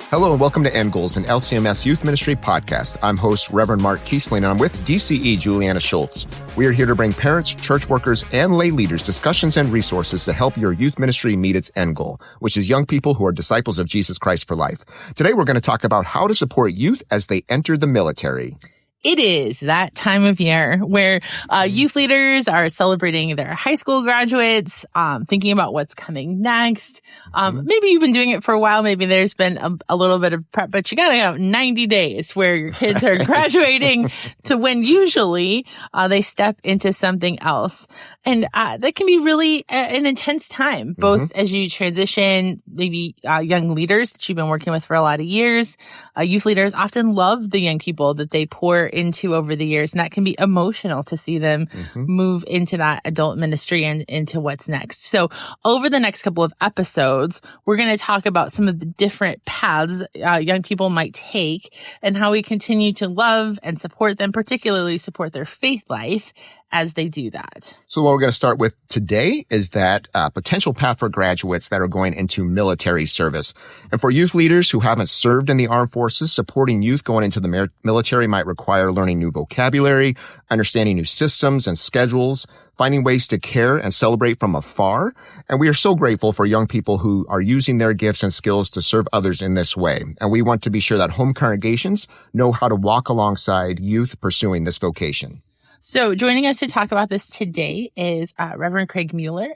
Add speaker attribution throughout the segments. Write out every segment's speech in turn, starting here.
Speaker 1: Hello and welcome to End Goals, an LCMS Youth Ministry podcast. I'm host Reverend Mark Kiesling, and I'm with DCE Julianna Schultz. We are here to bring parents, church workers, and lay leaders discussions and resources to help your youth ministry meet its end goal, which is young people who are disciples of Jesus Christ for life. Today we're going to talk about how to support youth as they enter the military.
Speaker 2: It is that time of year where youth leaders are celebrating their high school graduates, thinking about what's coming next. Maybe you've been doing it for a while. Maybe there's been a little bit of prep, but you got to have 90 days where your kids are graduating to when usually they step into something else. And that can be really an intense time, both as you transition, maybe young leaders that you've been working with for a lot of years. Youth leaders often love the young people that they pour into over the years, and that can be emotional to see them move into that adult ministry and into what's next. So over the next couple of episodes, we're going to talk about some of the different paths young people might take and how we continue to love and support them, particularly support their faith life as they do that.
Speaker 1: So what we're going to start with today is that potential path for graduates that are going into military service. And for youth leaders who haven't served in the armed forces, supporting youth going into the military might require learning new vocabulary, understanding new systems and schedules, finding ways to care and celebrate from afar. And we are so grateful for young people who are using their gifts and skills to serve others in this way. And we want to be sure that home congregations know how to walk alongside youth pursuing this vocation.
Speaker 2: So joining us to talk about this today is Reverend Craig Muehler.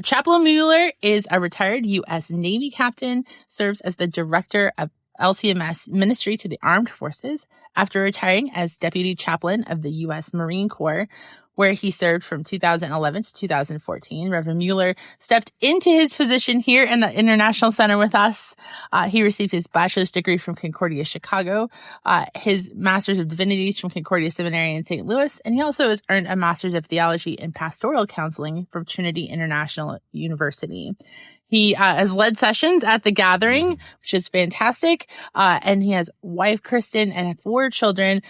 Speaker 2: Chaplain Muehler is a retired U.S. Navy captain, serves as the director of LCMS Ministry to the Armed Forces after retiring as Deputy Chaplain of the U.S. Marine Corps, where he served from 2011 to 2014. Reverend Muehler stepped into his position here in the International Center with us. He received his bachelor's degree from Concordia, Chicago, his Master's of Divinity from Concordia Seminary in St. Louis, and he also has earned a Master's of Theology in Pastoral Counseling from Trinity International University. He has led sessions at the Gathering, which is fantastic. And he has wife, Kristen, and 4 children,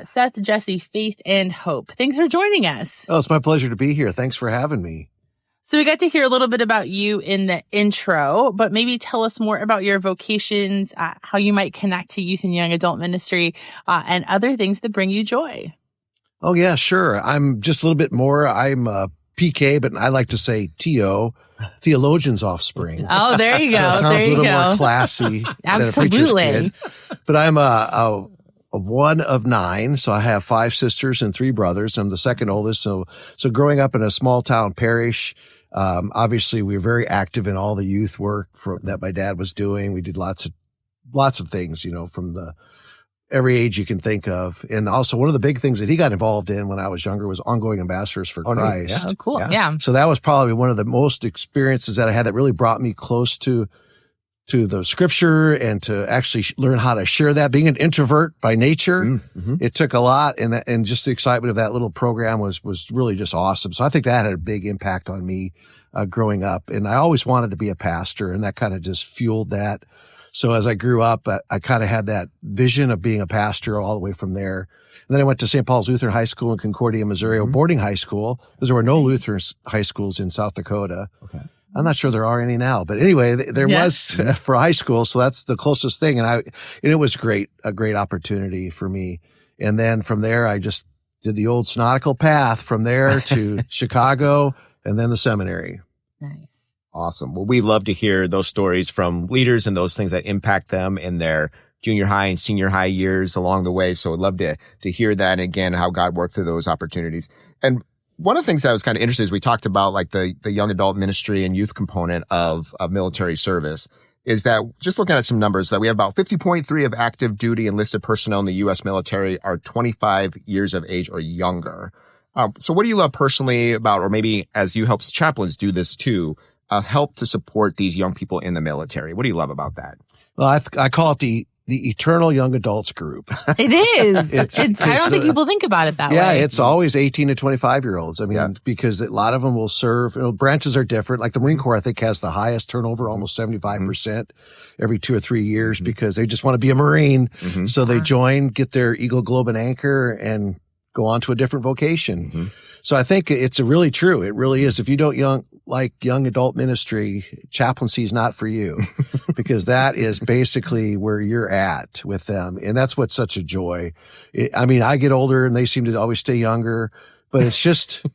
Speaker 2: Seth, Jesse, Faith, and Hope. Thanks for joining us.
Speaker 3: Oh, it's my pleasure to be here. Thanks for having me.
Speaker 2: So we got to hear a little bit about you in the intro, but maybe tell us more about your vocations, how you might connect to youth and young adult ministry, and other things that bring you joy.
Speaker 3: Oh, yeah, sure. I'm just a little bit more. I'm a PK, but I like to say TO. Theologian's offspring.
Speaker 2: Oh, there you go.
Speaker 3: So it sounds a little more classy than a preacher's kid. But I'm a one of 9, so I have 5 sisters and 3 brothers. I'm the second oldest. So growing up in a small town parish, obviously we were very active in all the youth work that my dad was doing. We did lots of things, from every age you can think of. And also one of the big things that he got involved in when I was younger was ongoing ambassadors for Christ.
Speaker 2: Yeah. Oh, cool. Yeah.
Speaker 3: So that was probably one of the most experiences that I had that really brought me close to the scripture and to actually learn how to share that. Being an introvert by nature, it took a lot. And just the excitement of that little program was really just awesome. So I think that had a big impact on me, growing up. And I always wanted to be a pastor, and that kind of just fueled that. So as I grew up, I kind of had that vision of being a pastor all the way from there. And then I went to St. Paul's Lutheran High School in Concordia, Missouri, a boarding high school, because there were no Lutheran high schools in South Dakota. Okay. I'm not sure there are any now, but anyway, there was for high school. So that's the closest thing. And it was a great opportunity for me. And then from there, I just did the old synodical path from there to Chicago and then the seminary.
Speaker 2: Nice.
Speaker 1: Awesome. Well, we love to hear those stories from leaders and those things that impact them in their junior high and senior high years along the way. So I'd love to hear that, and again, how God worked through those opportunities. And one of the things that was kind of interesting is we talked about like the young adult ministry and youth component of military service, is that just looking at some numbers that we have about 50.3 of active duty enlisted personnel in the U.S. military are 25 years of age or younger. So what do you love personally about, or maybe as you help chaplains do this too, help to support these young people in the military? What do you love about that?
Speaker 3: Well, I call it the eternal young adults group.
Speaker 2: It is. I don't think people think about it that way.
Speaker 3: Yeah, it's always 18 to 25-year-olds. I mean, because a lot of them will serve, branches are different. Like the Marine Corps, I think, has the highest turnover, almost 75% every 2 or 3 years, because they just want to be a Marine. So they join, get their Eagle, Globe, and Anchor, and go on to a different vocation. So I think it's really true. It really is. If you don't like young adult ministry, chaplaincy is not for you because that is basically where you're at with them. And that's what's such a joy. I get older and they seem to always stay younger, but it's just,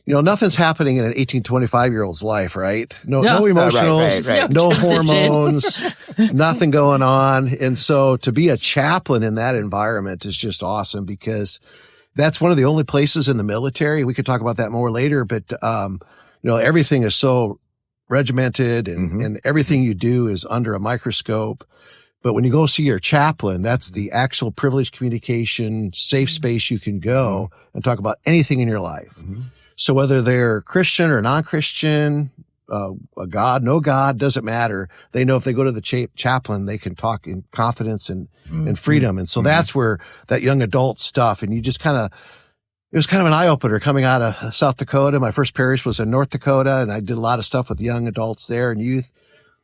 Speaker 3: nothing's happening in an 18, 25-year-old's life, right? No emotionals,
Speaker 1: right.
Speaker 3: no hormones, nothing going on. And so to be a chaplain in that environment is just awesome because that's one of the only places in the military. We could talk about that more later, but, everything is so regimented and everything you do is under a microscope. But when you go see your chaplain, that's the actual privileged communication, safe space you can go and talk about anything in your life. So whether they're Christian or non-Christian, a God, no God, doesn't matter. They know if they go to the chaplain, they can talk in confidence and freedom. And so that's where that young adult stuff, and you just it was kind of an eye-opener coming out of South Dakota. My first parish was in North Dakota, and I did a lot of stuff with young adults there and youth.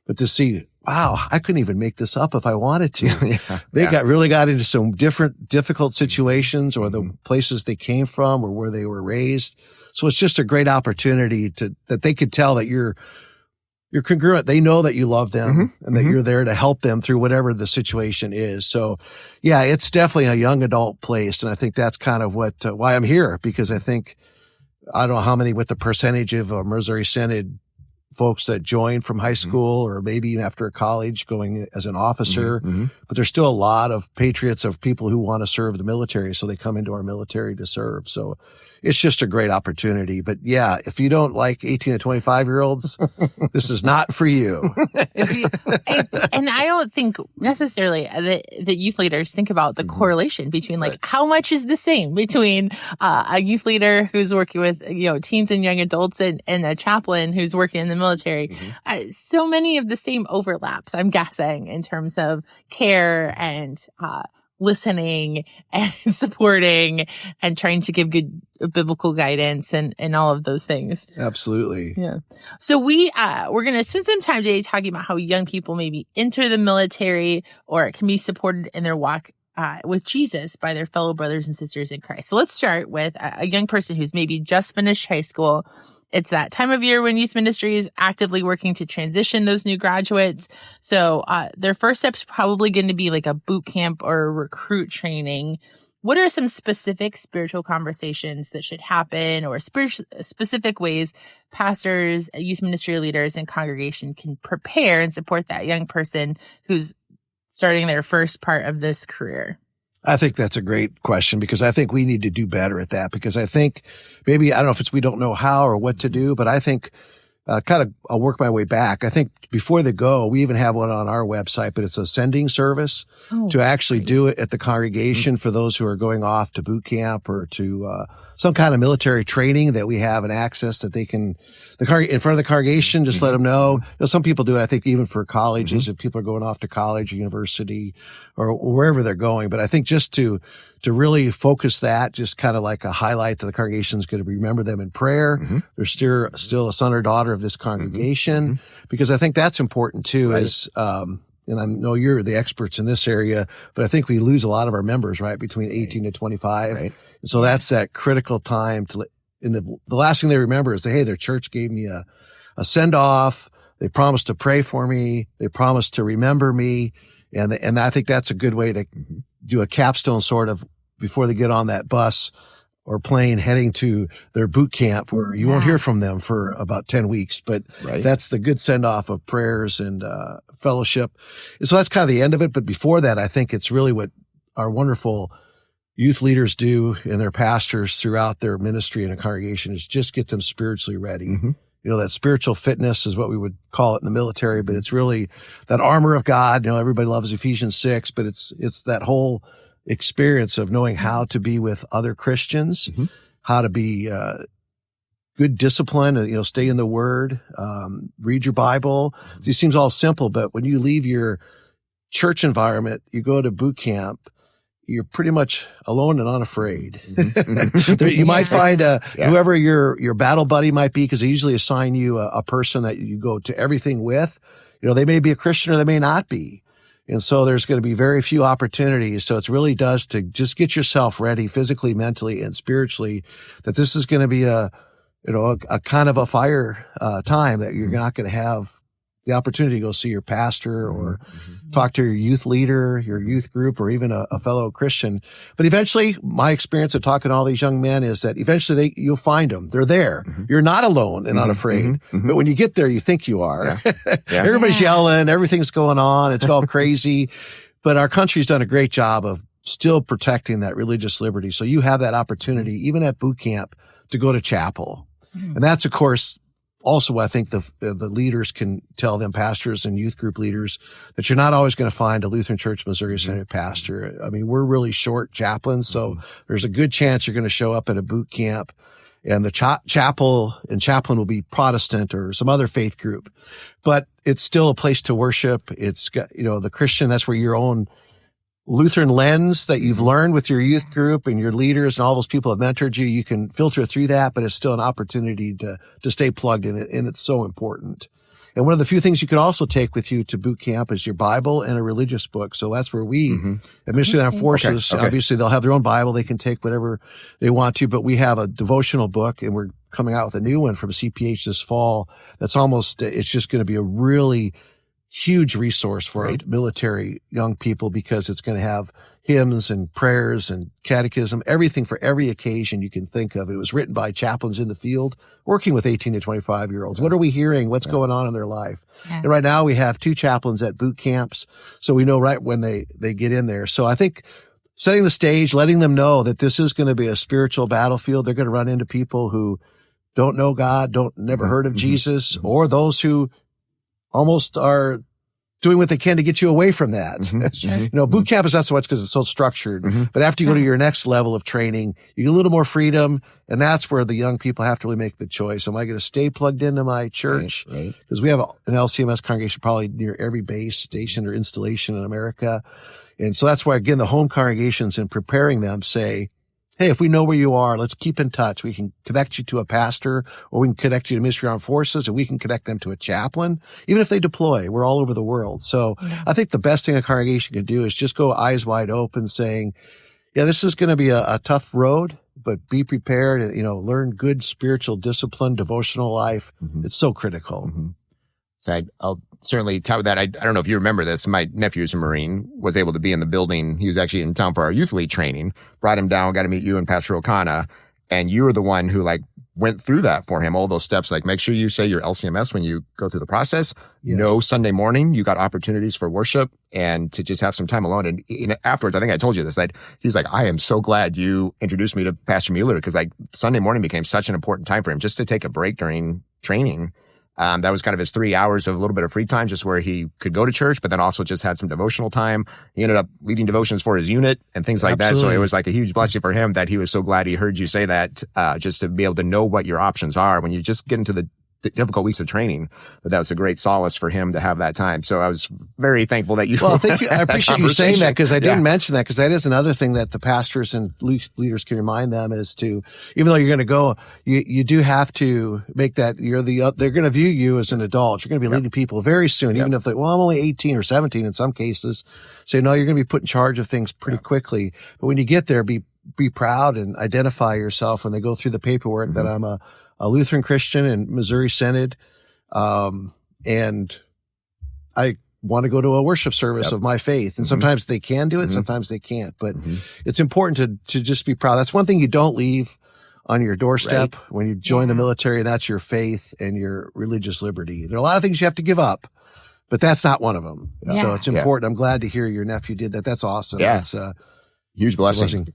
Speaker 3: But to see, wow, I couldn't even make this up if I wanted to. They really got into some difficult situations or the places they came from or where they were raised. So it's just a great opportunity that they could tell that you're congruent. They know that you love them and that you're there to help them through whatever the situation is. So yeah, it's definitely a young adult place. And I think that's kind of why I'm here, because I think, I don't know what the percentage of Missouri Synod folks that join from high school or maybe even after college going as an officer, but there's still a lot of patriots, of people who want to serve the military. So they come into our military to serve. So it's just a great opportunity. But yeah, if you don't like 18 to 25-year-olds, this is not for you.
Speaker 2: And I don't think necessarily that youth leaders think about the correlation between how much is the same between a youth leader who's working with, teens and young adults and a chaplain who's working in the military. So many of the same overlaps, I'm guessing, in terms of care and listening and supporting and trying to give good biblical guidance and all of those things.
Speaker 3: Absolutely.
Speaker 2: Yeah. So we're going to spend some time today talking about how young people maybe enter the military or can be supported in their walk with Jesus by their fellow brothers and sisters in Christ. So let's start with a young person who's maybe just finished high school. It's that time of year when youth ministry is actively working to transition those new graduates. So their first step's probably going to be like a boot camp or a recruit training. What are some specific spiritual conversations that should happen, or specific ways pastors, youth ministry leaders, and congregation can prepare and support that young person who's starting their first part of this career?
Speaker 3: I think that's a great question, because I think we need to do better at that, because I think maybe, I don't know if it's we don't know how or what to do, but I think I'll work my way back. I think before they go, we even have one on our website, but it's a sending service to actually do it at the congregation for those who are going off to boot camp or to some kind of military training that we have an access that they can, in front of the congregation, just let them know. Some people do it, I think, even for colleges, if people are going off to college or university or wherever they're going. But I think just to really focus that, just kind of like a highlight that the congregation is going to remember them in prayer. They're still a son or daughter of this congregation, because I think that's important too, is, and I know you're the experts in this area, but I think we lose a lot of our members, right, between 18 to 25. And so that's that critical time and the last thing they remember is that, hey, their church gave me a send off. They promised to pray for me. They promised to remember me. And I think that's a good way to do a capstone sort of before they get on that bus or plane heading to their boot camp, where you won't hear from them for about 10 weeks. But that's the good send off of prayers and fellowship. And so that's kind of the end of it. But before that, I think it's really what our wonderful youth leaders do and their pastors throughout their ministry in a congregation is just get them spiritually ready. That spiritual fitness is what we would call it in the military, but it's really that armor of God. Everybody loves Ephesians 6, but it's that whole experience of knowing how to be with other Christians, how to be good discipline, stay in the Word, read your Bible. It seems all simple, but when you leave your church environment, you go to boot camp, you're pretty much alone and unafraid. You might find whoever your battle buddy might be, because they usually assign you a person that you go to everything with. They may be a Christian or they may not be. And so there's going to be very few opportunities. So it really does to just get yourself ready physically, mentally, and spiritually, that this is going to be a kind of a fire time, that you're not going to have the opportunity to go see your pastor or talk to your youth leader, your youth group, or even a fellow Christian. But eventually, my experience of talking to all these young men is that eventually you'll find them. They're there. You're not alone and not afraid. But when you get there, you think you are. Everybody's yelling. Everything's going on. It's all crazy. But our country's done a great job of still protecting that religious liberty. So you have that opportunity, even at boot camp, to go to chapel. And that's, of course, also, I think the leaders can tell them, pastors and youth group leaders, that you're not always going to find a Lutheran Church Missouri Synod pastor. I mean, we're really short chaplains, so there's a good chance you're going to show up at a boot camp, and the chapel and chaplain will be Protestant or some other faith group. But it's still a place to worship. It's got, the Christian, that's where your own Lutheran lens that you've learned with your youth group and your leaders and all those people have mentored you, you can filter through that, but it's still an opportunity to stay plugged in it. And it's so important. And one of the few things you can also take with you to boot camp is your Bible and a religious book. So that's where we, at Ministry of the Armed Forces, obviously they'll have their own Bible. They can take whatever they want to, but we have a devotional book, and we're coming out with a new one from CPH this fall. That's it's just going to be a really huge resource for military young people, because it's going to have hymns and prayers and catechism, everything for every occasion you can think of. It was written by chaplains in the field working with 18 to 25-year-olds. What are we hearing? What's going on in their life? And right now we have 2 chaplains at boot camps, so we know right when they get in there. So I think setting the stage, letting them know that this is going to be a spiritual battlefield. They're going to run into people who don't know God, never heard of Jesus, or those who almost are doing what they can to get you away from that. Boot camp is not so much because it's so structured, but after you go to your next level of training, you get a little more freedom, and that's where the young people have to really make the choice. Am I going to stay plugged into my church? Because we have an LCMS congregation probably near every base station or installation in America. And so that's why, again, the home congregations, in preparing them, say, hey, if we know where you are, let's keep in touch. We can connect you to a pastor, or we can connect you to Ministry of Armed Forces, and we can connect them to a chaplain, even if they deploy. We're all over the world. So I think the best thing a congregation can do is just go eyes wide open, saying, this is going to be a tough road, but be prepared and, learn good spiritual discipline, devotional life. It's so critical.
Speaker 1: So I'll certainly tout that. I don't know if you remember this. My nephew's a Marine, was able to be in the building. He was actually in town for our youth lead training, brought him down, got to meet you and Pastor O'Connor. And you were the one who went through that for him, all those steps. Make sure you say your LCMS when you go through the process. No Sunday morning, you got opportunities for worship and to just have some time alone. And afterwards, I think I told you this, that he's like, I am so glad you introduced me to Pastor Muehler, because Sunday morning became such an important time for him just to take a break during training. That was kind of his 3 hours of a little bit of free time, just where he could go to church, but then also just had some devotional time. He ended up leading devotions for his unit and things like that. So it was a huge blessing for him that he was so glad he heard you say that, just to be able to know what your options are when you just get into the difficult weeks of training. That was a great solace for him to have that time. So I was very thankful that you.
Speaker 3: Well, thank you. I appreciate you saying that, because I didn't mention that, because that is another thing that the pastors and leaders can remind them, is to, even though you're going to go, you do have to make that they're going to view you as an adult. You're going to be leading people very soon, even if I'm only 18 or 17 in some cases. So, you're going to be put in charge of things pretty quickly. But when you get there, be proud and identify yourself when they go through the paperwork that I'm a Lutheran Christian and Missouri Synod. And I want to go to a worship service of my faith. And sometimes they can do it, sometimes they can't. But it's important to just be proud. That's one thing you don't leave on your doorstep when you join the military, and that's your faith and your religious liberty. There are a lot of things you have to give up, but that's not one of them. So it's important. I'm glad to hear your nephew did that. That's awesome. That's
Speaker 1: huge blessing.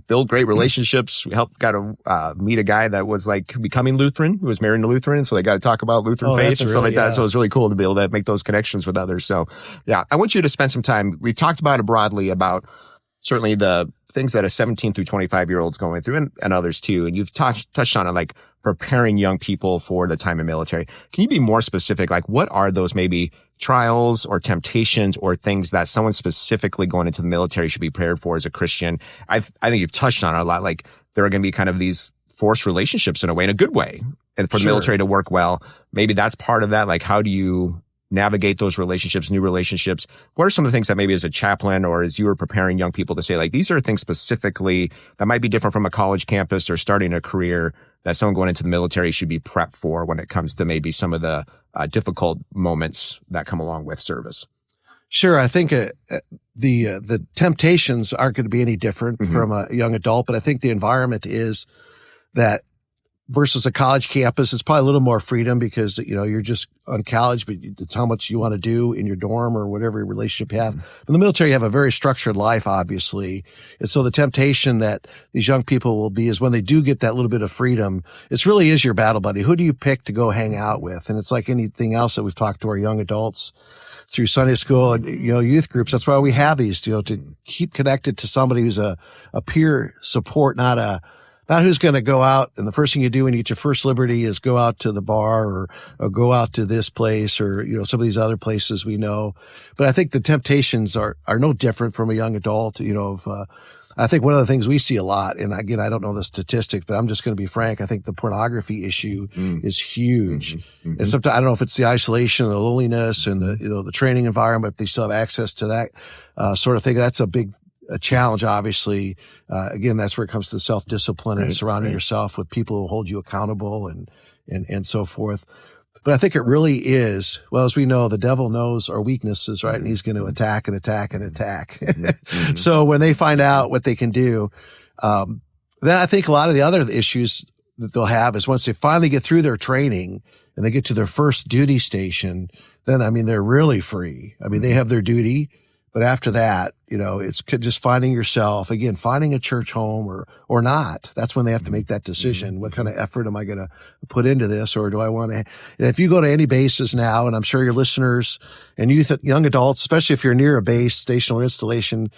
Speaker 1: Build great relationships. We got to meet a guy that was becoming Lutheran, who was married to Lutheran. So they got to talk about Lutheran faith and stuff like that. So it was really cool to be able to make those connections with others. So I want you to spend some time. We talked about it broadly, about certainly the things that a 17 through 25-year-old's going through, and others too. And you've touched on it, preparing young people for the time of military. Can you be more specific? What are those maybe trials or temptations or things that someone specifically going into the military should be prepared for as a Christian? I think you've touched on it a lot. There are going to be kind of these forced relationships in a way, in a good way, and for the military to work well. Maybe that's part of that. How do you navigate those relationships, new relationships. What are some of the things that maybe as a chaplain or as you were preparing young people to say, like, these are things specifically that might be different from a college campus or starting a career that someone going into the military should be prepped for when it comes to maybe some of the difficult moments that come along with service?
Speaker 3: Sure. I think the temptations aren't going to be any different from a young adult, but I think the environment is that versus a college campus, it's probably a little more freedom because, you're just on college, but it's how much you want to do in your dorm or whatever relationship you have. In the military, you have a very structured life, obviously. And so the temptation that these young people will be is when they do get that little bit of freedom, it really is your battle buddy. Who do you pick to go hang out with? And it's like anything else that we've talked to our young adults through Sunday school and, youth groups. That's why we have these, to keep connected to somebody who's a peer support, not who's going to go out and the first thing you do when you get your first liberty is go out to the bar or go out to this place or, some of these other places we know. But I think the temptations are no different from a young adult, I think one of the things we see a lot, and again, I don't know the statistics, but I'm just going to be frank. I think the pornography issue is huge. And sometimes I don't know if it's the isolation, the loneliness and the training environment, if they still have access to that, sort of thing. That's a big challenge, obviously. Again, that's where it comes to self-discipline and surrounding yourself with people who hold you accountable and so forth. But I think it really is, well, as we know, the devil knows our weaknesses, right? And he's going to attack and attack and attack. So when they find out what they can do, then I think a lot of the other issues that they'll have is once they finally get through their training and they get to their first duty station, then, they're really free. They have their duty. But after that, it's just finding yourself, again, finding a church home or not. That's when they have to make that decision. What kind of effort am I going to put into this? Or do I want to, and if you go to any bases now, and I'm sure your listeners and young adults, especially if you're near a base, station or installation,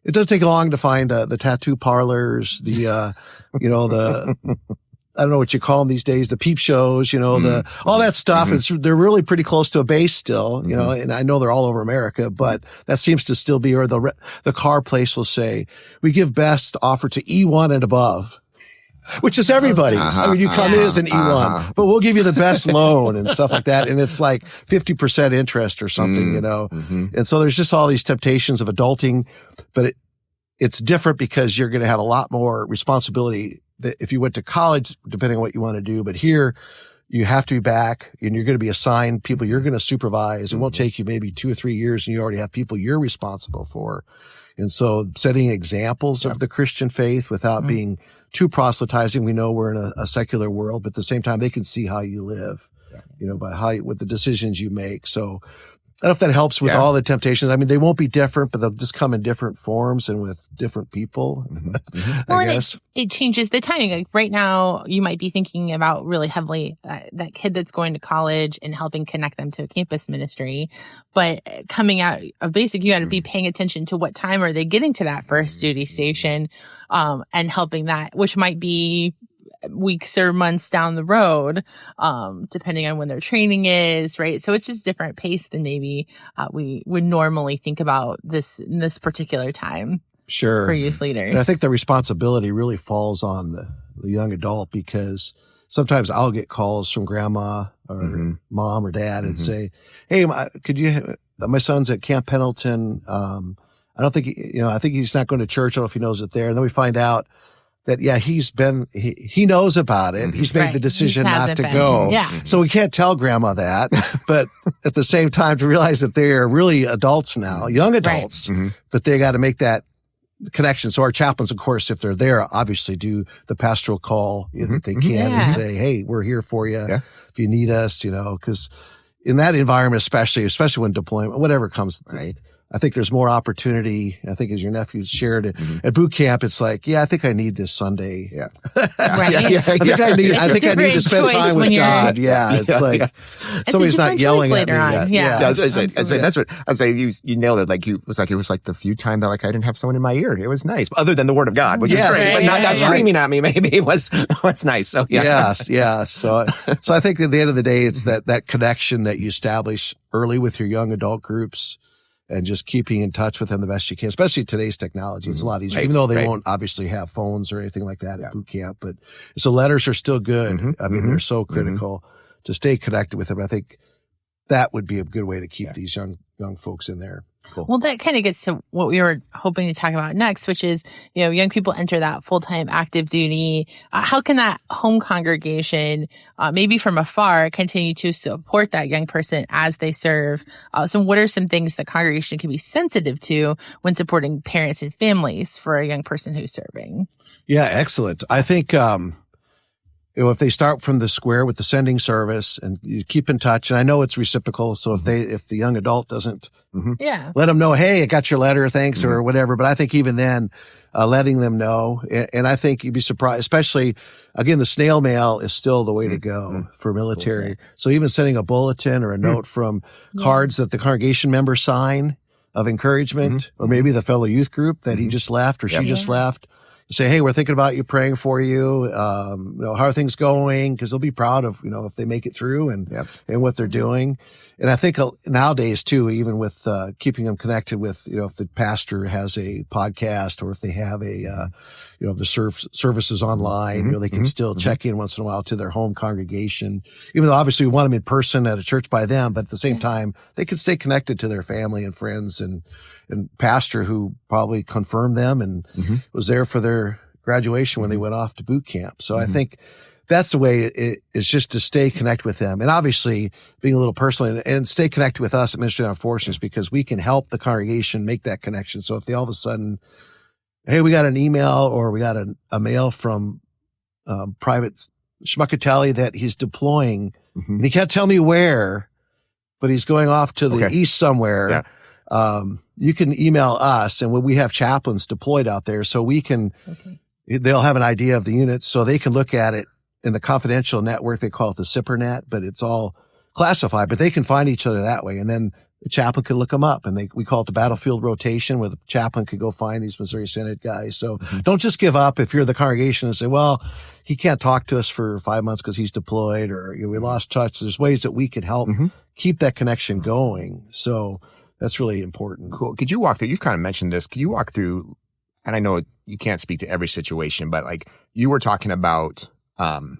Speaker 3: it doesn't take long to find the tattoo parlors, the I don't know what you call them these days, the peep shows, all that stuff. They're really pretty close to a base still, and I know they're all over America, but that seems to still be, or the car place will say, we give best offer to E1 and above, which is everybody. You come in as an E1, but we'll give you the best loan and stuff like that. And it's like 50% interest or something, And so there's just all these temptations of adulting, but it's different because you're going to have a lot more responsibility that if you went to college, depending on what you want to do. But here, you have to be back and you're going to be assigned people you're going to supervise. It won't take you maybe 2 or 3 years and you already have people you're responsible for. And so setting examples of the Christian faith without being too proselytizing. We know we're in a secular world, but at the same time, they can see how you live, by with the decisions you make. So I don't know if that helps with all the temptations. They won't be different, but they'll just come in different forms and with different people, I guess.
Speaker 2: It changes the timing. Like right now, you might be thinking about really heavily that kid that's going to college and helping connect them to a campus ministry. But coming out of basic, you got to be paying attention to what time are they getting to that first duty station, and helping that, which might be weeks or months down the road, depending on when their training is, right? So it's just different pace than maybe we would normally think about this in this particular time.
Speaker 3: Sure.
Speaker 2: For youth leaders.
Speaker 3: And I think the responsibility really falls on the young adult because sometimes I'll get calls from grandma or mom or dad and say, hey, my son's at Camp Pendleton. I don't think, I think he's not going to church. I don't know if he knows it there. And then we find out that, he knows about it. He's made the decision not to go.
Speaker 2: Yeah.
Speaker 3: So we can't tell grandma that, but at the same time to realize that they are really adults now, young adults, but they got to make that connection. So our chaplains, of course, if they're there, obviously do the pastoral call that they can and say, hey, we're here for you if you need us, because in that environment, especially when deployment, whatever comes, I think there's more opportunity. I think as your nephew shared at boot camp, it's like, I think I need this Sunday.
Speaker 2: Yeah. Right.
Speaker 3: I think I need to spend time with God. It's like somebody's not yelling at me.
Speaker 1: That's what I say. You nailed it. Like it was like the few time that I didn't have someone in my ear. It was nice, other than the Word of God, which is great, but not screaming at me. Maybe it was nice. So
Speaker 3: yes. So I think at the end of the day, it's that connection that you establish early with your young adult groups. And just keeping in touch with them the best you can, especially today's technology. It's a lot easier, even though they won't obviously have phones or anything like that at boot camp. But so letters are still good. They're so critical to stay connected with them. I think that would be a good way to keep these young folks in there.
Speaker 1: Cool.
Speaker 2: Well, that kind of gets to what we were hoping to talk about next, which is, young people enter that full-time active duty. How can that home congregation, maybe from afar, continue to support that young person as they serve? So what are some things the congregation can be sensitive to when supporting parents and families for a young person who's serving?
Speaker 3: Yeah, excellent. I think, if they start from the square with the sending service and you keep in touch, and I know it's reciprocal. So if the young adult doesn't let them know, hey, I got your letter, thanks, or whatever. But I think even then, letting them know, and I think you'd be surprised, especially again, the snail mail is still the way to go for military. Cool. So even sending a bulletin or a note from cards that the congregation members sign of encouragement, or maybe the fellow youth group that he just left or she just left. Say, hey, we're thinking about you, praying for you. How are things going? Because they'll be proud of, if they make it through and what they're doing. And I think nowadays too, even with, keeping them connected with, if the pastor has a podcast or if they have the services online, they can still check in once in a while to their home congregation, even though obviously we want them in person at a church by them, but at the same time, they can stay connected to their family and friends and pastor who probably confirmed them and was there for their graduation when they went off to boot camp. So I think that's the way it is, just to stay connected with them. And obviously being a little personal and stay connected with us at Ministry of Armed Forces, because we can help the congregation make that connection. So if they all of a sudden, hey, we got an email or we got a mail from Private Schmuckatelli that he's deploying and he can't tell me where, but he's going off to the east somewhere. You can email us, and we have chaplains deployed out there, so we can, they'll have an idea of the units, so they can look at it in the confidential network. They call it the SIPRnet, but it's all classified, but they can find each other that way. And then the chaplain can look them up, and we call it the battlefield rotation, where the chaplain could go find these Missouri Synod guys. So don't just give up if you're the congregation and say, well, he can't talk to us for 5 months because he's deployed, or we lost touch. There's ways that we can help keep that connection going. So that's really important.
Speaker 1: Cool. Could you walk through, you've kind of mentioned this, could you walk through, and I know you can't speak to every situation, but like you were talking about, so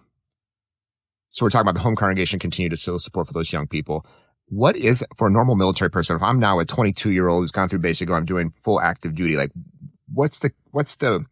Speaker 1: we're talking about the home congregation continue to still support for those young people. What is, for a normal military person, if I'm now a 22-year-old who's gone through basic, or I'm doing full active duty, like what's the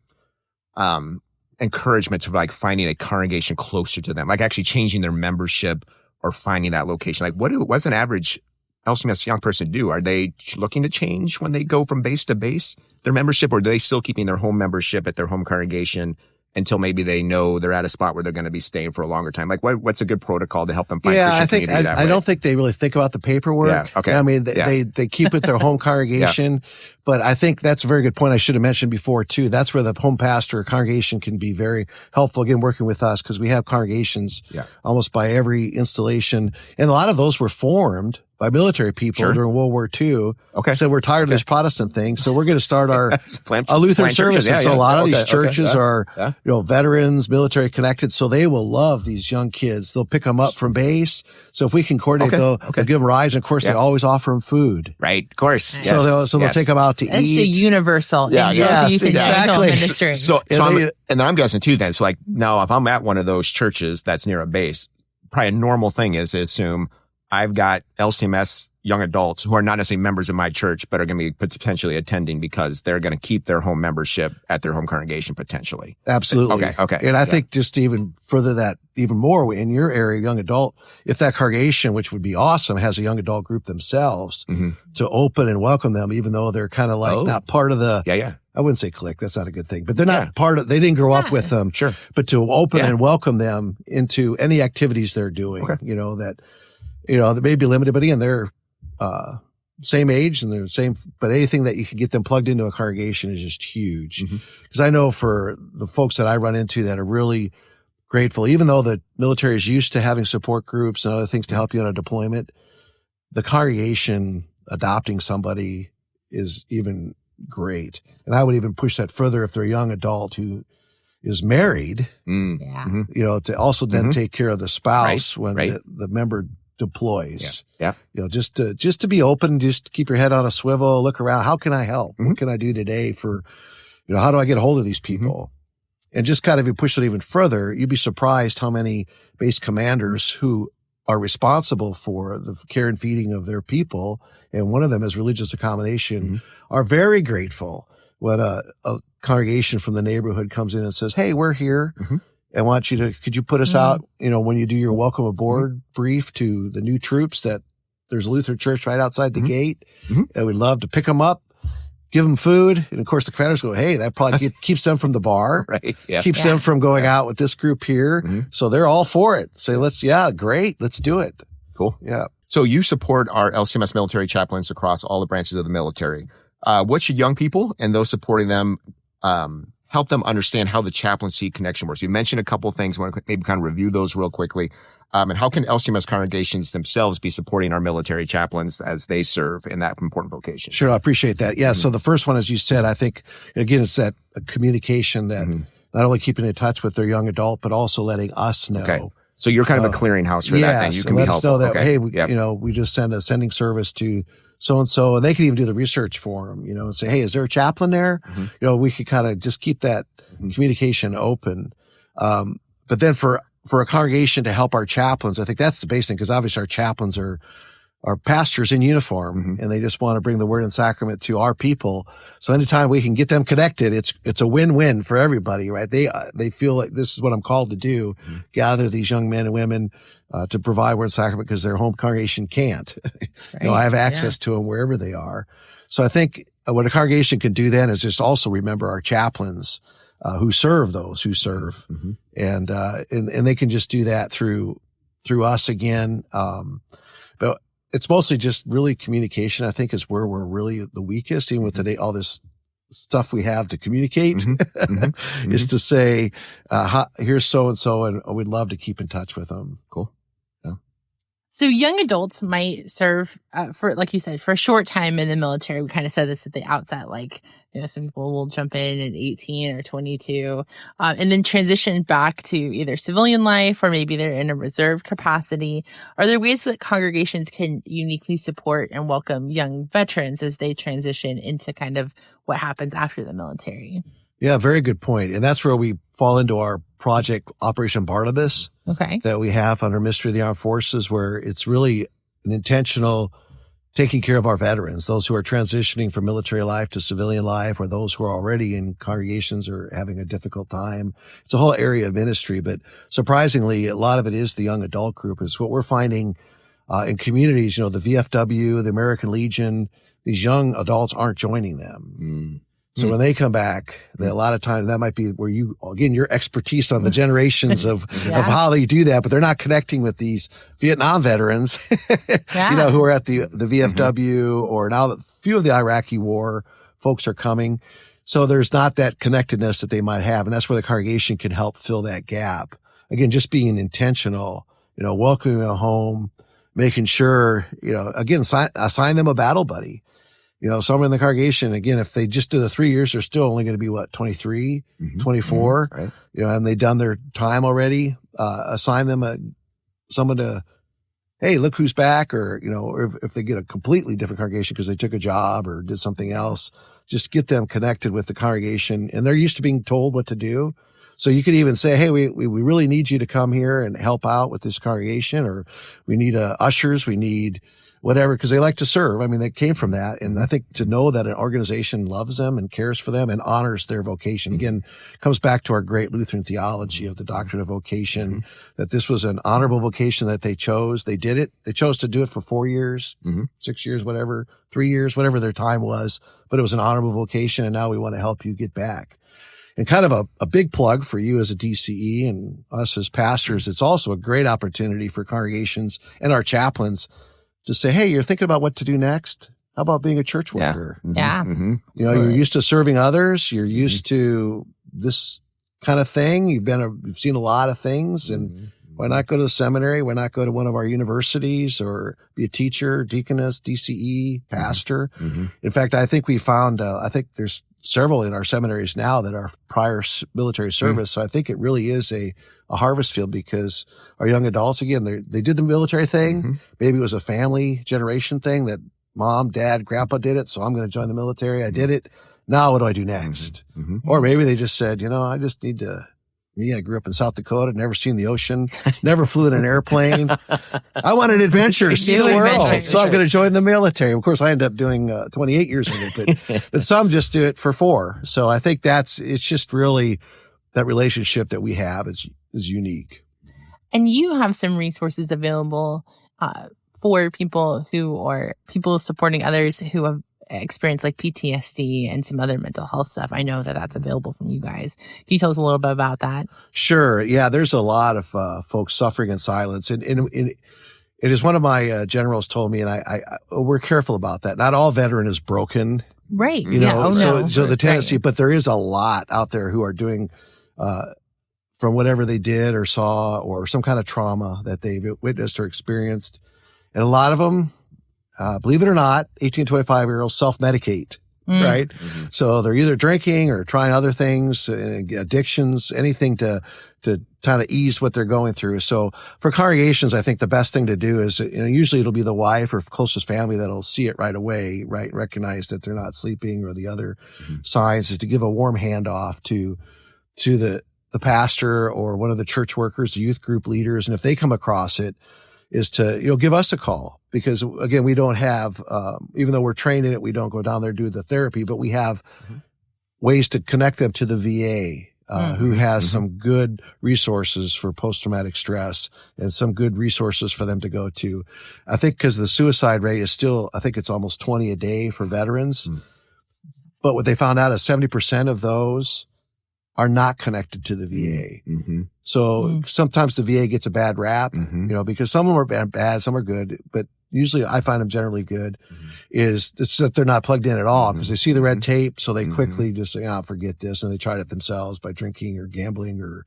Speaker 1: encouragement to like finding a congregation closer to them, like actually changing their membership or finding that location? Like what's an average LCMS young person do? Are they looking to change when they go from base to base, their membership, or are they still keeping their home membership at their home congregation until maybe they know they're at a spot where they're going to be staying for a longer time? Like what's a good protocol to help them find Christian community that way? I
Speaker 3: don't think they really think about the paperwork.
Speaker 1: Yeah, okay.
Speaker 3: I mean, they keep it their home congregation, but I think that's a very good point I should have mentioned before too. That's where the home pastor or congregation can be very helpful, again, working with us, because we have congregations almost by every installation. And a lot of those were formed by military people during World War II. So we're tired of this Protestant thing. So we're going to start our Lutheran services. So a lot of these churches are, veterans, military connected. So they will love these young kids. They'll pick them up from base. So if we can coordinate, they'll give them rides. And of course, they always offer them food.
Speaker 1: Right. Of course.
Speaker 3: So they'll take them out to eat.
Speaker 2: It's a universal.
Speaker 3: Exactly.
Speaker 2: Ministry.
Speaker 1: So and then I'm guessing too then. So like now if I'm at one of those churches that's near a base, probably a normal thing is to assume I've got LCMS young adults who are not necessarily members of my church, but are going to be potentially attending because they're going to keep their home membership at their home congregation potentially.
Speaker 3: Absolutely.
Speaker 1: Okay.
Speaker 3: And I think just to even further that even more in your area, young adult, if that congregation, which would be awesome, has a young adult group themselves to open and welcome them, even though they're kind of like not part of the, I wouldn't say clique. That's not a good thing, but they're not part of, they didn't grow up with them, but to open and welcome them into any activities they're doing, that may be limited, but again, they're, same age and they're the same, but anything that you can get them plugged into a congregation is just huge. Because I know for the folks that I run into that are really grateful, even though the military is used to having support groups and other things to help you on a deployment, the congregation adopting somebody is even great. And I would even push that further if they're a young adult who is married, to also then take care of the spouse when the member deploys. Just to be open, just keep your head on a swivel, look around. How can I help? What can I do today for, how do I get a hold of these people? And just kind of, if you push it even further, you'd be surprised how many base commanders who are responsible for the care and feeding of their people, and one of them is religious accommodation, are very grateful when a congregation from the neighborhood comes in and says, "Hey, we're here. I want you to, could you put us out, when you do your welcome aboard brief to the new troops, that there's a Lutheran church right outside the gate, and we'd love to pick them up, give them food." And of course the commanders go, "Hey, that probably keeps them from the bar,
Speaker 1: right? Yeah.
Speaker 3: Keeps them from going out with this group here." So they're all for it. Say, great. Let's do it.
Speaker 1: Cool.
Speaker 3: Yeah.
Speaker 1: So you support our LCMS military chaplains across all the branches of the military. What should young people and those supporting them, help them understand how the chaplaincy connection works? You mentioned a couple of things. I want to maybe kind of review those real quickly. And how can LCMS congregations themselves be supporting our military chaplains as they serve in that important vocation?
Speaker 3: Sure. I appreciate that. Yeah. So the first one, as you said, I think, again, it's that communication that not only keeping in touch with their young adult, but also letting us know.
Speaker 1: Okay. So you're kind of a clearinghouse for that thing. You can be helpful.
Speaker 3: Let us know that, hey, we just send a sending service to so-and-so, and they can even do the research for them, and say, "Hey, is there a chaplain there?" We could kind of just keep that communication open. But then for a congregation to help our chaplains, I think that's the basic thing, because obviously our chaplains are pastors in uniform, and they just want to bring the word and sacrament to our people. So anytime we can get them connected, it's a win-win for everybody, right? They feel like this is what I'm called to do, gather these young men and women to provide word and sacrament, because their home congregation can't.
Speaker 2: Right.
Speaker 3: I have access to them wherever they are. So I think what a congregation can do then is just also remember our chaplains who serve those who serve, and they can just do that through us again. But it's mostly just really communication, I think, is where we're really the weakest, even with today, all this stuff we have to communicate, is to say, here's so-and-so, and we'd love to keep in touch with them.
Speaker 1: Cool.
Speaker 2: So young adults might serve for, like you said, for a short time in the military. We kind of said this at the outset, some people will jump in at 18 or 22, and then transition back to either civilian life, or maybe they're in a reserve capacity. Are there ways that congregations can uniquely support and welcome young veterans as they transition into kind of what happens after the military?
Speaker 3: Yeah, very good point. And that's where we fall into our project, Operation Barnabas, that we have under Ministry of the Armed Forces, where it's really an intentional taking care of our veterans, those who are transitioning from military life to civilian life, or those who are already in congregations or having a difficult time. It's a whole area of ministry, but surprisingly, a lot of it is the young adult group. Is what we're finding in communities, the VFW, the American Legion, these young adults aren't joining them. So when they come back, a lot of times that might be where your expertise on the generations of how they do that, but they're not connecting with these Vietnam veterans, who are at the VFW, or now that few of the Iraqi war folks are coming. So there's not that connectedness that they might have. And that's where the congregation can help fill that gap. Again, just being intentional, welcoming them home, making sure, assign them a battle buddy. Someone in the congregation, again, if they just do the 3 years, they're still only going to be 23, 24,
Speaker 1: right.
Speaker 3: And they've done their time already. Assign them someone to, hey, look who's back, or if they get a completely different congregation because they took a job or did something else, just get them connected with the congregation. And they're used to being told what to do. So you could even say, hey, we really need you to come here and help out with this congregation, or we need ushers, we need whatever, because they like to serve. I mean, they came from that. And I think to know that an organization loves them and cares for them and honors their vocation, again, comes back to our great Lutheran theology of the doctrine of vocation, that this was an honorable vocation that they chose. They did it. They chose to do it for 4 years, 6 years, whatever, 3 years, whatever their time was. But it was an honorable vocation, and now we want to help you get back. And kind of a big plug for you as a DCE and us as pastors, it's also a great opportunity for congregations and our chaplains to say, hey, you're thinking about what to do next? How about being a church worker? You're used to serving others. You're used to this kind of thing. You've seen a lot of things, and why not go to the seminary? Why not go to one of our universities or be a teacher, deaconess, DCE, pastor? In fact, I think we found, I think there's several in our seminaries now that are prior military service. So I think it really is a harvest field, because our young adults, again, they did the military thing. Maybe it was a family generation thing that mom, dad, grandpa did it. So I'm going to join the military. I did it. Now what do I do next? Or maybe they just said, I just need to Me, I grew up in South Dakota, never seen the ocean, never flew in an airplane. I want an adventure, see the world. So I'm going to join the military. Of course, I ended up doing 28 years of it, but some just do it for 4. So I think it's just really that relationship that we have is unique.
Speaker 2: And you have some resources available for people people supporting others who have experienced like PTSD and some other mental health stuff. I know that that's available from you guys. Can you tell us a little bit about that?
Speaker 3: Sure. Yeah, there's a lot of folks suffering in silence. And it is one of my generals told me, and I we're careful about that. Not all veteran is broken.
Speaker 2: Right.
Speaker 3: You know, so the tendency, but there is a lot out there who are doing from whatever they did or saw or some kind of trauma that they've witnessed or experienced. And a lot of them, believe it or not, 18 to 25-year-olds self-medicate, right? Mm-hmm. So they're either drinking or trying other things, addictions, anything to kind of ease what they're going through. So for congregations, I think the best thing to do is, usually it'll be the wife or closest family that'll see it right away, right? And recognize that they're not sleeping or the other signs, is to give a warm handoff to the pastor or one of the church workers, the youth group leaders. And if they come across it, is to, give us a call, because again, we don't have, even though we're trained in it, we don't go down there and do the therapy, but we have ways to connect them to the VA, who has some good resources for post-traumatic stress and some good resources for them to go to. I think because the suicide rate is still, I think it's almost 20 a day for veterans. But what they found out is 70% of those are not connected to the VA. So sometimes the VA gets a bad rap, because some of them are bad, some are good, but usually I find them generally good, is it's that they're not plugged in at all because they see the red tape. So they quickly just say, forget this. And they tried it themselves by drinking or gambling or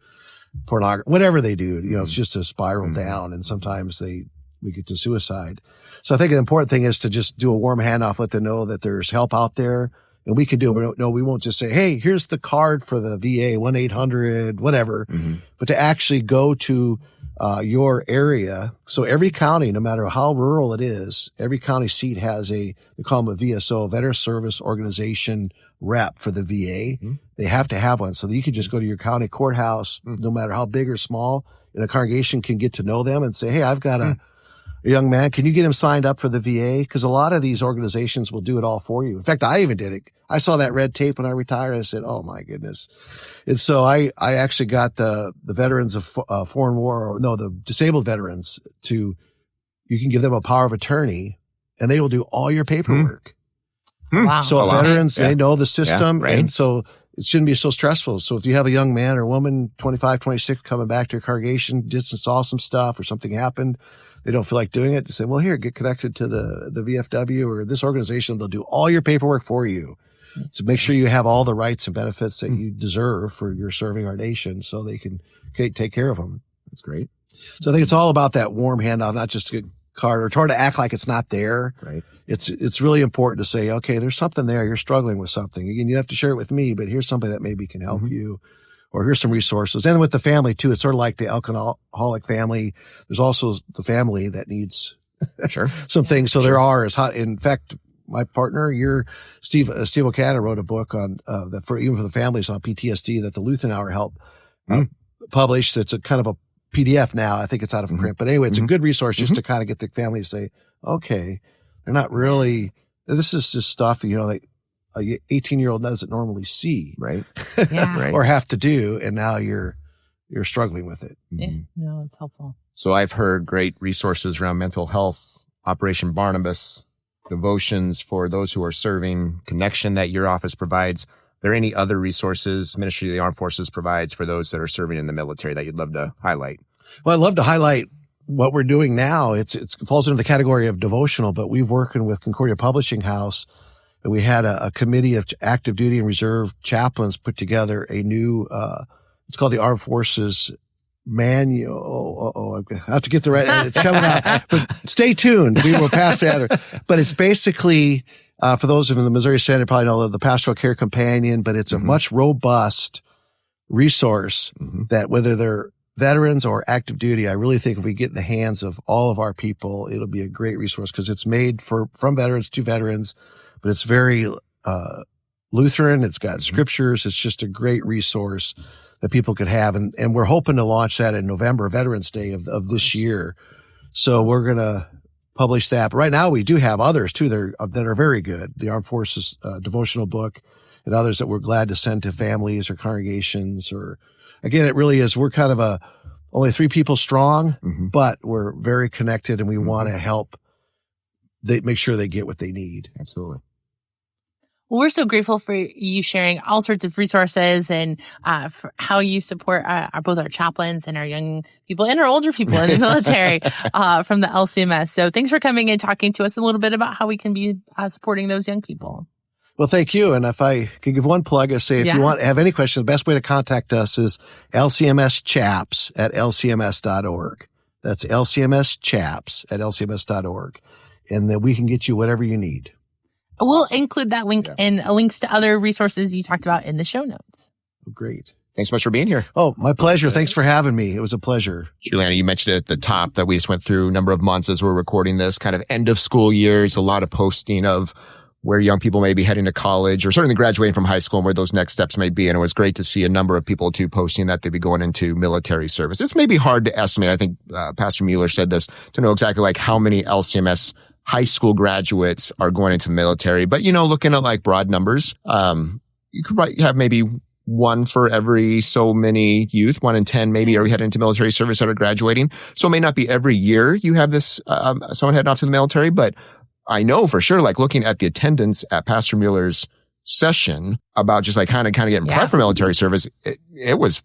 Speaker 3: pornography, whatever they do. It's just a spiral down. And sometimes we get to suicide. So I think the important thing is to just do a warm handoff, let them know that there's help out there. And we can do it. No, we won't just say, hey, here's the card for the VA, 1-800, whatever, but to actually go to your area. So every county, no matter how rural it is, every county seat has they call them a VSO, Veteran Service Organization rep for the VA. They have to have one. So that you can just go to your county courthouse, no matter how big or small, and a congregation can get to know them and say, hey, I've got a young man, can you get him signed up for the VA? Because a lot of these organizations will do it all for you. In fact, I even did it. I saw that red tape when I retired. I said, oh my goodness. And so I actually got the veterans of foreign war, the disabled veterans you can give them a power of attorney and they will do all your paperwork.
Speaker 2: Wow.
Speaker 3: So veterans, they know the system. And so it shouldn't be so stressful. So if you have a young man or woman, 25, 26, coming back to your congregation, just saw some stuff or something happened, they don't feel like doing it, to say, well, here, get connected to the VFW or this organization. They'll do all your paperwork for you. So make sure you have all the rights and benefits that you deserve for your serving our nation so they can take care of them.
Speaker 1: That's great.
Speaker 3: So I think it's all about that warm handoff, not just a card or trying to act like it's not there.
Speaker 1: Right.
Speaker 3: It's really important to say, okay, there's something there. You're struggling with something. Again, you have to share it with me, but here's somebody that maybe can help you. Or here's some resources. And with the family too, it's sort of like the alcoholic family. There's also the family that needs some things. So there are, in fact, my partner, Steve O'Connor wrote a book on, that even for the families on PTSD that the Lutheran Hour helped publish. It's a kind of a PDF now. I think it's out of print, but anyway, it's a good resource just to kind of get the family to say, okay, they're not really, this is just stuff, like, a 18-year-old doesn't normally see, right? Or have to do, and now you're struggling with it.
Speaker 2: Yeah, no, it's helpful.
Speaker 1: So I've heard great resources around mental health, Operation Barnabas, devotions for those who are serving, connection that your office provides. Are there any other resources Ministry of the Armed Forces provides for those that are serving in the military that you'd love to highlight?
Speaker 3: Well, I'd love to highlight what we're doing now. It falls into the category of devotional, but we've working with Concordia Publishing House. And we had a committee of active duty and reserve chaplains put together a new, it's called the Armed Forces Manual. I have to get the right, it's coming out, but stay tuned. We will pass that. But it's basically, for those of you in the Missouri Senate, probably know the Pastoral Care Companion, but it's a much robust resource that whether they're veterans or active duty, I really think if we get in the hands of all of our people, it'll be a great resource because it's made from veterans to veterans. But it's very Lutheran. It's got scriptures. It's just a great resource that people could have. And we're hoping to launch that in November, Veterans Day of this year. So we're going to publish that. But right now we do have others too that are very good. The Armed Forces devotional book and others that we're glad to send to families or congregations. Or again, it really is, we're kind of only 3 people strong, but we're very connected and we want to help make sure they get what they need.
Speaker 1: Absolutely.
Speaker 2: Well, we're so grateful for you sharing all sorts of resources and for how you support both our chaplains and our young people and our older people in the military from the LCMS. So thanks for coming and talking to us a little bit about how we can be supporting those young people.
Speaker 3: Well, thank you. And if I could give one plug, I say if you have any questions, the best way to contact us is LCMSchaps at LCMS.org. That's LCMSchaps at LCMS.org. And then we can get you whatever you need.
Speaker 2: We'll include that link and links to other resources you talked about in the show notes.
Speaker 3: Great.
Speaker 1: Thanks so much for being here.
Speaker 3: Oh, my pleasure. Thanks for having me. It was a pleasure.
Speaker 1: Julianna, you mentioned at the top that we just went through a number of months as we're recording this, kind of end of school years, a lot of posting of where young people may be heading to college or certainly graduating from high school and where those next steps may be. And it was great to see a number of people too posting that they'd be going into military service. It's maybe hard to estimate. I think Pastor Muehler said this, to know exactly like how many LCMS high school graduates are going into the military. But, looking at like broad numbers, you could have maybe 1 for every so many youth, 1 in 10 maybe are heading into military service that are graduating. So it may not be every year you have this, someone heading off to the military, but I know for sure, like looking at the attendance at Pastor Muehler's session about just like kind of getting prepped for military service, it was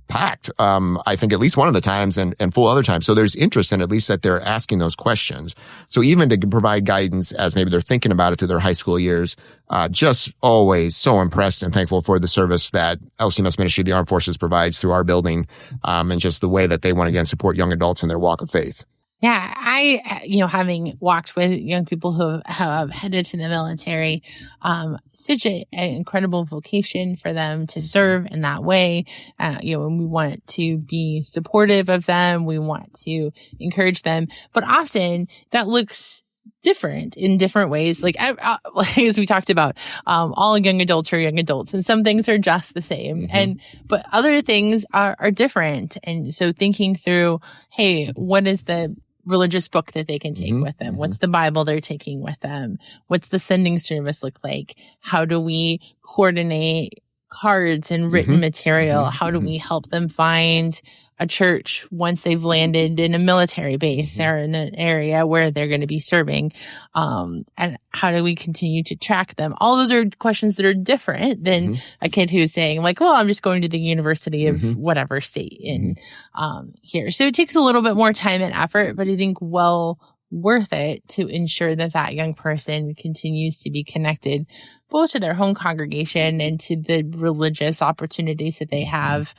Speaker 1: packed. I think at least one of the times and full other times. So there's interest in at least that they're asking those questions. So even to provide guidance as maybe they're thinking about it through their high school years, just always so impressed and thankful for the service that LCMS Ministry, the Armed Forces provides through our building, and just the way that they want to again support young adults in their walk of faith.
Speaker 2: Yeah, I, having walked with young people who have headed to the military, such an incredible vocation for them to serve in that way. And we want to be supportive of them. We want to encourage them, but often that looks different in different ways. Like as we talked about, all young adults are young adults and some things are just the same. But other things are different. And so thinking through, hey, what is the religious book that they can take with them? What's the Bible they're taking with them? What's the sending service look like? How do we coordinate cards and written material? How do we help them find a church once they've landed in a military base or in an area where they're going to be serving? And how do we continue to track them? All those are questions that are different than a kid who's saying like, well, I'm just going to the University of whatever state in here. So it takes a little bit more time and effort, but I think well worth it to ensure that that young person continues to be connected both to their home congregation and to the religious opportunities that they have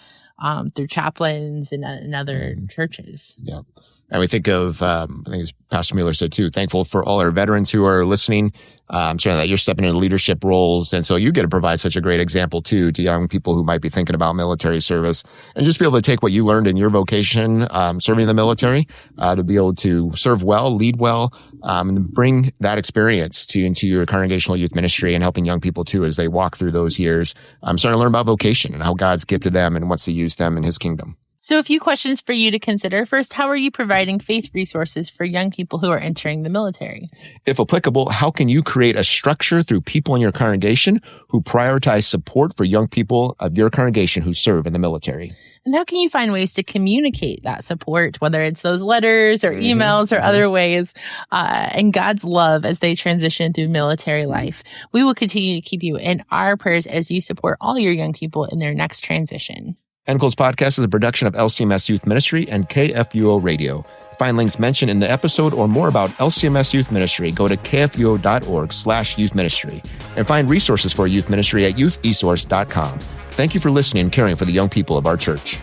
Speaker 2: through chaplains and other churches. Yeah.
Speaker 1: And we think of, I think as Pastor Muehler said too, thankful for all our veterans who are listening. Certainly that you're stepping into leadership roles. And so you get to provide such a great example too to young people who might be thinking about military service and just be able to take what you learned in your vocation, serving in the military, to be able to serve well, lead well, and bring that experience into your congregational youth ministry and helping young people too as they walk through those years, starting to learn about vocation and how God's gifted them and wants to use them in his kingdom.
Speaker 2: So a few questions for you to consider. First, how are you providing faith resources for young people who are entering the military?
Speaker 1: If applicable, how can you create a structure through people in your congregation who prioritize support for young people of your congregation who serve in the military?
Speaker 2: And how can you find ways to communicate that support, whether it's those letters or emails or other ways, and God's love as they transition through military life? We will continue to keep you in our prayers as you support all your young people in their next transition.
Speaker 1: Enclosed Podcast is a production of LCMS Youth Ministry and KFUO Radio. Find links mentioned in the episode or more about LCMS Youth Ministry, go to kfuo.org/youth ministry and find resources for youth ministry at youthesource.com. Thank you for listening and caring for the young people of our church.